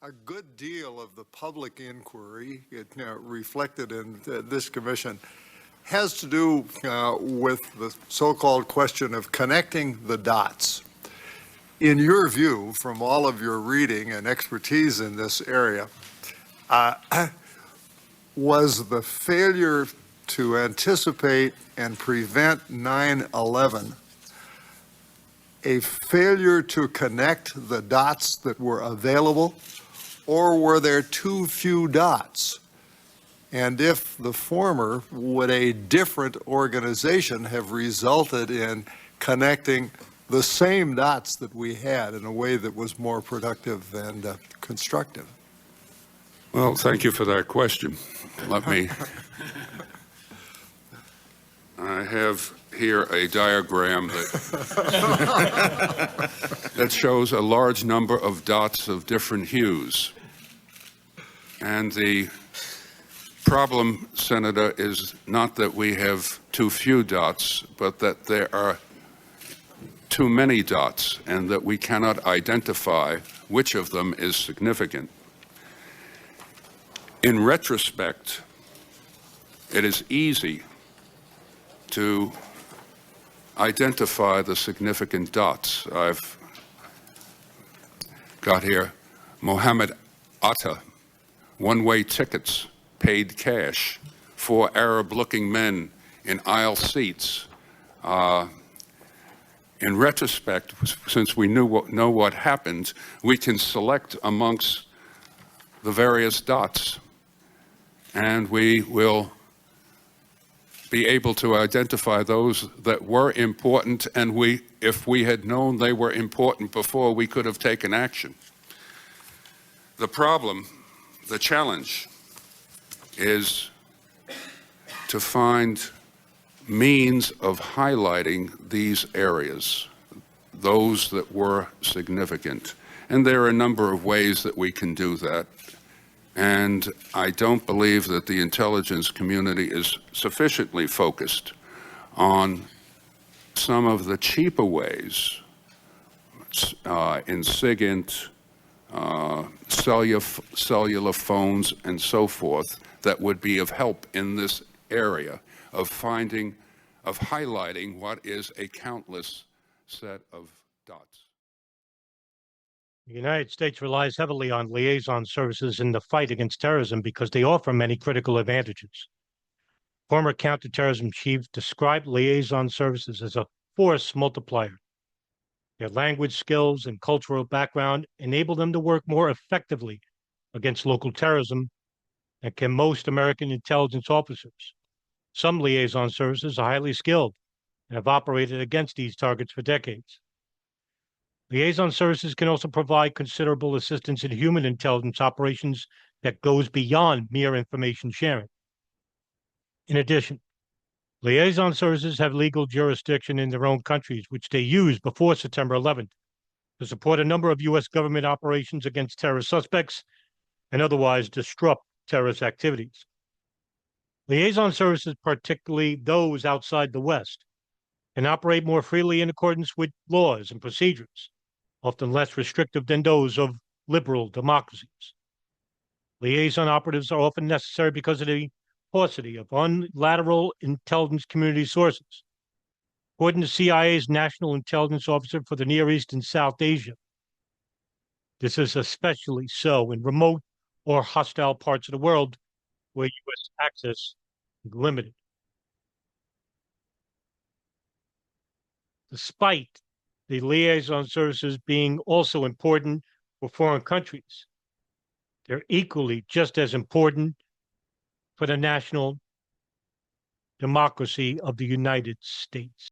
A good deal of the public inquiry reflected in this commission has to do with the so-called question of connecting the dots. In your view, from all of your reading and expertise in this area, was the failure to anticipate and prevent 9/11 a failure to connect the dots that were available, or were there too few dots? And if the former, would a different organization have resulted in connecting the same dots that we had in a way that was more productive and constructive? Well, thank you for that question. I have here a diagram that shows a large number of dots of different hues. And the problem, Senator, is not that we have too few dots, but that there are too many dots and that we cannot identify which of them is significant. In retrospect, it is easy to identify the significant dots. I've got here Mohammed Atta, one-way tickets, paid cash, 4 Arab-looking men in aisle seats. In retrospect, since we know what happened, we can select amongst the various dots, and we will be able to identify those that were important, and if we had known they were important before, we could have taken action. The problem, the challenge, is to find means of highlighting these areas, those that were significant. And there are a number of ways that we can do that. And I don't believe that the intelligence community is sufficiently focused on some of the cheaper ways in SIGINT, cellular phones, and so forth, that would be of help in this area of highlighting what is a countless set of dots. The United States relies heavily on liaison services in the fight against terrorism because they offer many critical advantages. Former counterterrorism chief described liaison services as a force multiplier. Their language skills and cultural background enable them to work more effectively against local terrorism than can most American intelligence officers. Some liaison services are highly skilled and have operated against these targets for decades. Liaison services can also provide considerable assistance in human intelligence operations that goes beyond mere information sharing. In addition, liaison services have legal jurisdiction in their own countries, which they used before September 11th to support a number of U.S. government operations against terrorist suspects and otherwise disrupt terrorist activities. Liaison services, particularly those outside the West, can operate more freely in accordance with laws and procedures, often less restrictive than those of liberal democracies. Liaison operatives are often necessary because of the paucity of unilateral intelligence community sources. According to CIA's National Intelligence Officer for the Near East and South Asia, this is especially so in remote or hostile parts of the world where U.S. access is limited. Despite the liaison services being also important for foreign countries, they're equally just as important for the national democracy of the United States.